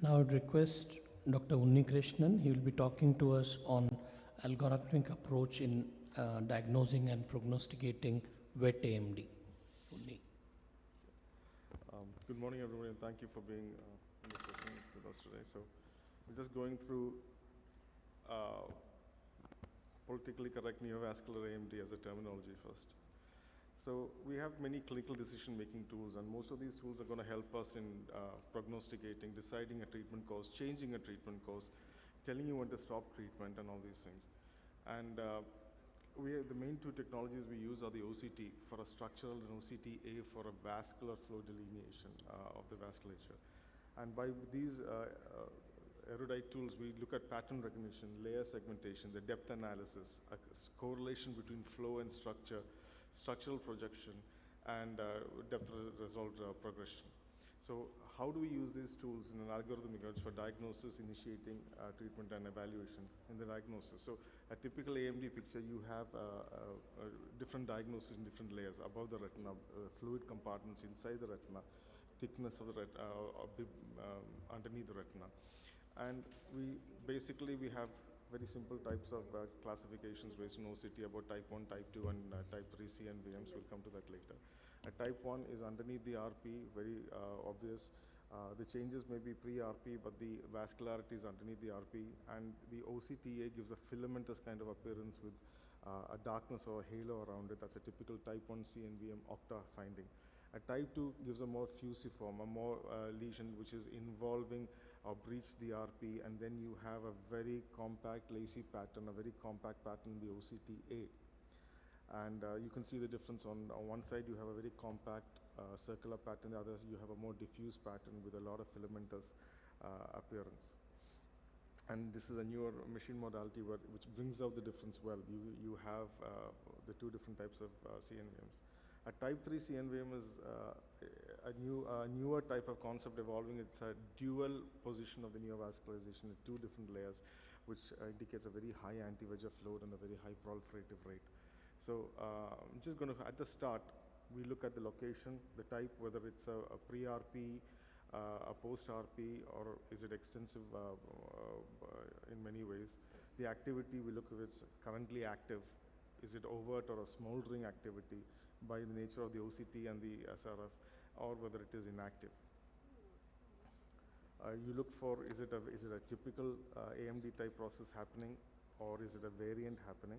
Now I would request Dr. Unnikrishnan. He will be talking to us on algorithmic approach in diagnosing and prognosticating wet AMD. Unni. Good morning, everyone, and thank you for being in this session with us today. So we're just going through politically correct neovascular AMD as a terminology first. So we have many clinical decision-making tools, and most of these tools are going to help us in prognosticating, deciding a treatment course, changing a treatment course, telling you when to stop treatment, and all these things. And the main two technologies we use are the OCT for a structural and OCTA for a vascular flow delineation of the vasculature. And by these erudite tools, we look at pattern recognition, layer segmentation, the depth analysis, a correlation between flow and structure, structural projection, and depth resolved progression. So how do we use these tools in an algorithmic approach for diagnosis, initiating treatment, and evaluation in the diagnosis? So a typical AMD picture, you have different diagnoses in different layers: above the retina, fluid compartments inside the retina, thickness of the retina, underneath the retina. And we have very simple types of classifications based on OCT about type 1, type 2, and type 3 CNVMs. We'll come to that later. Type 1 is underneath the RP, very obvious. The changes may be pre-RP, but the vascularity is underneath the RP, and the OCTA gives a filamentous kind of appearance with a darkness or a halo around it. That's a typical type 1 CNVM octa finding. A type 2 gives a more fusiform, a more lesion which is involving or breach the RP, and then you have a very compact lacy pattern, a very compact pattern in the OCTA. And you can see the difference on one side you have a very compact circular pattern, the other you have a more diffuse pattern with a lot of filamentous appearance. And this is a newer machine modality which brings out the difference well. You have the two different types of CNVMs. A type 3 CNVM is a newer type of concept evolving. It's a dual position of the neovascularization at two different layers, which indicates a very high anti-VEGF load and a very high proliferative rate. So I'm just going to, at the start, we look at the location, the type, whether it's a pre-RP, a post-RP, or is it extensive in many ways. The activity, we look if it's currently active. Is it overt or a smoldering activity by the nature of the OCT and the SRF, or whether it is inactive. You look for, is it a typical AMD type process happening, or is it a variant happening?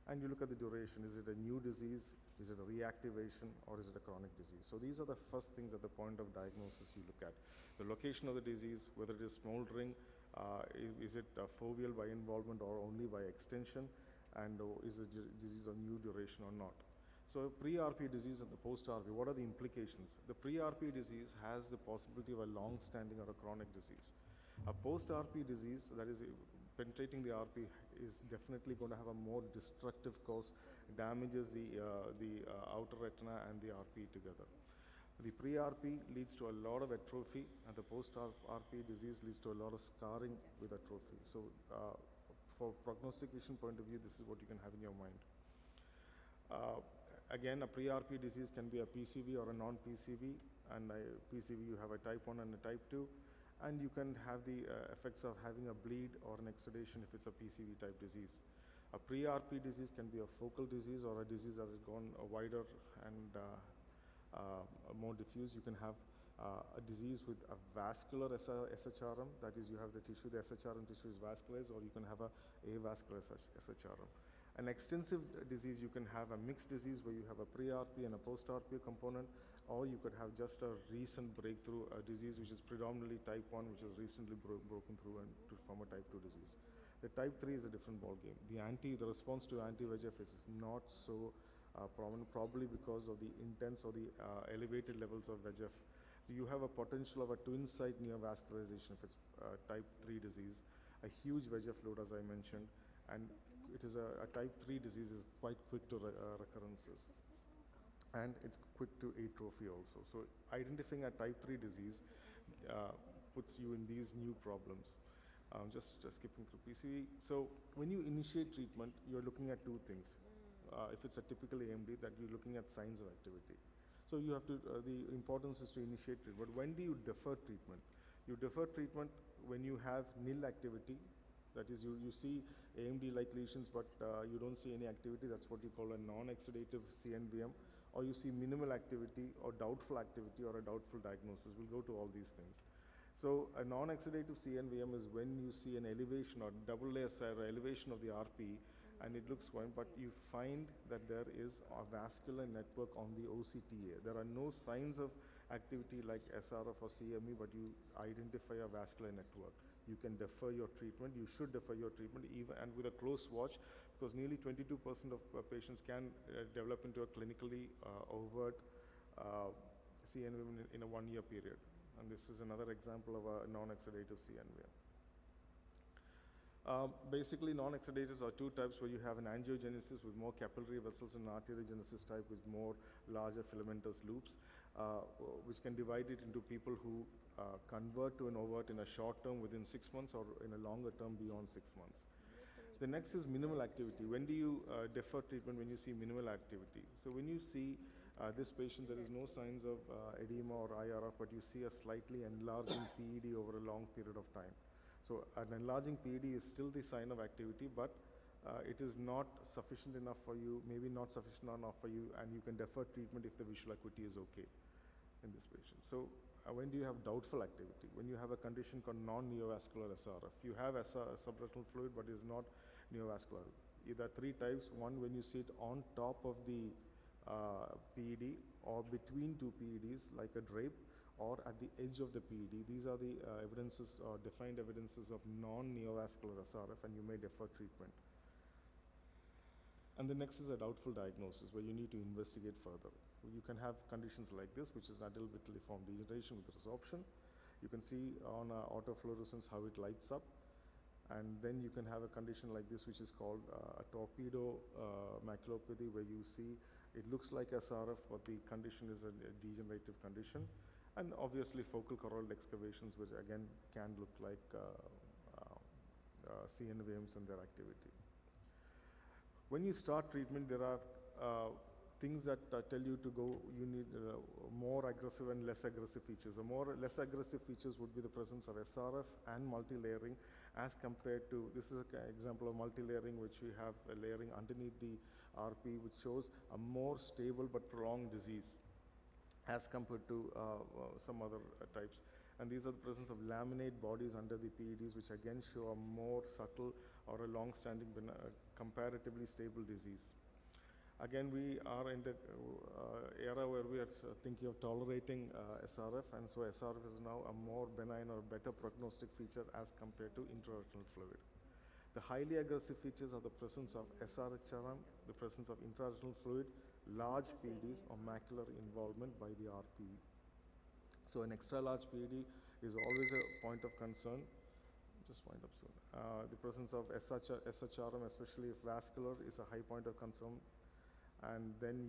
And you look at the duration. Is it a new disease? Is it a reactivation? Or is it a chronic disease? So these are the first things at the point of diagnosis you look at. The location of the disease, whether it is smoldering, is it foveal by involvement or only by extension, and is the disease of new duration or not? So pre-RP disease and the post-RP, what are the implications? The pre-RP disease has the possibility of a long-standing or a chronic disease. A post-RP disease, that is penetrating the RP, is definitely going to have a more destructive course, damages the outer retina and the RP together. The pre-RP leads to a lot of atrophy, and the post-RP disease leads to a lot of scarring with atrophy. So for prognostication point of view, this is what you can have in your mind. Again, a pre-RP disease can be a PCV or a non-PCV, and PCV you have a type 1 and a type 2. And you can have the effects of having a bleed or an exudation if it's a PCV type disease. A pre-RP disease can be a focal disease or a disease that has gone wider and more diffuse. You can have a disease with a vascular SHRM, that is, you have the tissue, the SHRM tissue is vascularized, or you can have a avascular SHRM. An extensive disease, you can have a mixed disease where you have a pre-RP and a post-RP component, or you could have just a recent breakthrough disease which is predominantly type 1, which has recently broken through and to form a type 2 disease. The type 3 is a different ballgame. The response to anti-VEGF is not so prominent, probably because of the intense or the elevated levels of VEGF. You have a potential of a twin-site neovascularization if it's type 3 disease, a huge VEGF load, as I mentioned, and it is a type 3 disease is quite quick to recurrences, and it's quick to atrophy also. So identifying a type 3 disease puts you in these new problems. Just skipping through PCV. So when you initiate treatment, you're looking at two things. If it's a typical AMD, that you're looking at signs of activity. So you have to, the importance is to initiate treatment. But when do you defer treatment? You defer treatment when you have nil activity. That is, you see AMD-like lesions, but you don't see any activity. That's what you call a non-exudative CNVM. Or you see minimal activity or doubtful activity or a doubtful diagnosis. We'll go to all these things. So a non-exudative CNVM is when you see an elevation or double layer elevation of the RP, and it looks fine, but you find that there is a vascular network on the OCTA. There are no signs of activity like SRF or CME, but you identify a vascular network. You can defer your treatment. You should defer your treatment, even and with a close watch, because nearly 22% of patients can develop into a clinically overt CNVM in a 1 year period. And this is another example of a non-exudative CNVM. Basically, non-exudatives are two types, where you have an angiogenesis with more capillary vessels and arteriogenesis type with more larger filamentous loops, which can divide it into people who convert to an overt in a short term within 6 months or in a longer term beyond 6 months. The next is minimal activity. When do you defer treatment? When you see minimal activity. So when you see this patient, there is no signs of edema or IRF, but you see a slightly enlarging PED over a long period of time. So an enlarging PED is still the sign of activity, but it is not sufficient enough for you, maybe not sufficient enough for you, and you can defer treatment if the visual acuity is okay in this patient. So when do you have doubtful activity? When you have a condition called non-neovascular SRF. You have subretinal fluid, but is not neovascular. There are three types. One, when you see it on top of the PED or between two PEDs like a drape, or at the edge of the PED. These are the evidences or defined evidences of non-neovascular SRF, and you may defer treatment. And the next is a doubtful diagnosis, where you need to investigate further. You can have conditions like this, which is adult-vitelliform degeneration with resorption. You can see on autofluorescence how it lights up. And then you can have a condition like this, which is called a torpedo maculopathy, where you see it looks like SRF, but the condition is a degenerative condition. And obviously focal choroidal excavations, which again can look like CNVMs and their activity. When you start treatment, there are things that tell you to go, you need more aggressive and less aggressive features. The less aggressive features would be the presence of SRF and multi-layering as compared to, this is an example of multi-layering, which we have a layering underneath the RP, which shows a more stable but prolonged disease as compared to some other types. And these are the presence of laminate bodies under the PEDs, which again show a more subtle or a long-standing, comparatively stable disease. Again, we are in the era where we are thinking of tolerating SRF, and so SRF is now a more benign or better prognostic feature as compared to intraretinal fluid. The highly aggressive features are the presence of SRHRM, the presence of intraretinal fluid, large PEDs or macular involvement by the RPE. So an extra large PED is always a point of concern. Just wind up soon. The presence of SHRM, especially if vascular, is a high point of concern. And then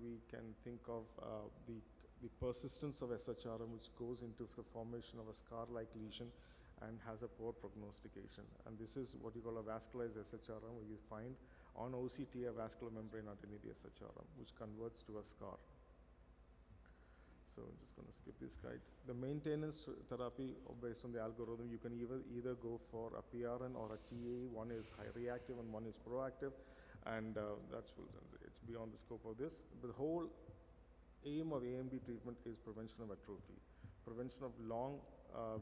we can think of the persistence of SHRM, which goes into the formation of a scar-like lesion and has a poor prognostication. And this is what you call a vascularized SHRM, where you find on OCT a vascular membrane underneath the SHRM, which converts to a scar. So I'm just going to skip this guide. The maintenance therapy based on the algorithm, you can either go for a PRN or a TAE. One is high reactive and one is proactive, and it's beyond the scope of this. But the whole aim of AMD treatment is prevention of atrophy, prevention of long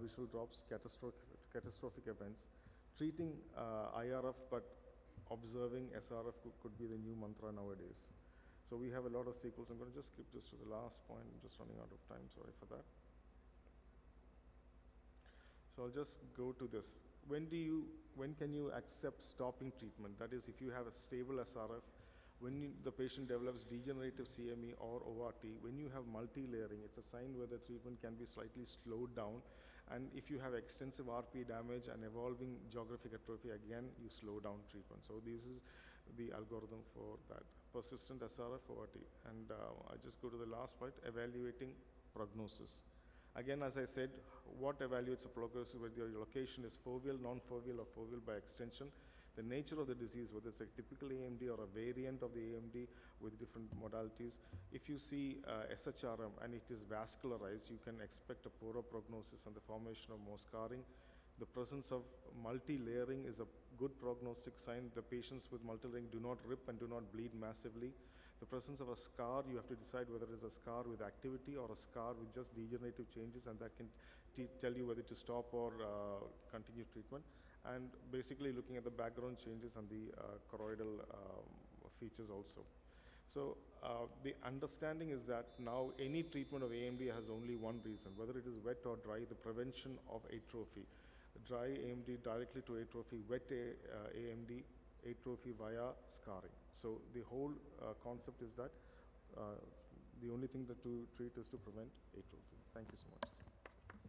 visual drops, catastrophic events, treating IRF, but observing SRF could be the new mantra nowadays. So we have a lot of sequels. I'm going to just skip this to the last point. I'm just running out of time, sorry for that. So I'll just go to this. When can you accept stopping treatment? That is, if you have a stable SRF, when the patient develops degenerative CME or ORT, when you have multi-layering, it's a sign where the treatment can be slightly slowed down. And if you have extensive RP damage and evolving geographic atrophy, again, you slow down treatment. So this is the algorithm for that. Persistent SRF ORT. And I just go to the last part, evaluating prognosis. Again, as I said, what evaluates a prognosis, whether your location is foveal, non-foveal, or foveal by extension. the nature of the disease, whether it's a typical AMD or a variant of the AMD with different modalities. If you see SHRM and it is vascularized, you can expect a poorer prognosis and the formation of more scarring. The presence of multi-layering is a good prognostic sign. The patients with multi-layering do not rip and do not bleed massively. The presence of a scar, you have to decide whether it is a scar with activity or a scar with just degenerative changes, and that can tell you whether to stop or continue treatment. And basically looking at the background changes and the choroidal features also. So the understanding is that now any treatment of AMD has only one reason, whether it is wet or dry, the prevention of atrophy. Dry AMD directly to atrophy, wet AMD, atrophy via scarring. So the whole concept is that the only thing that to treat is to prevent atrophy. Thank you so much.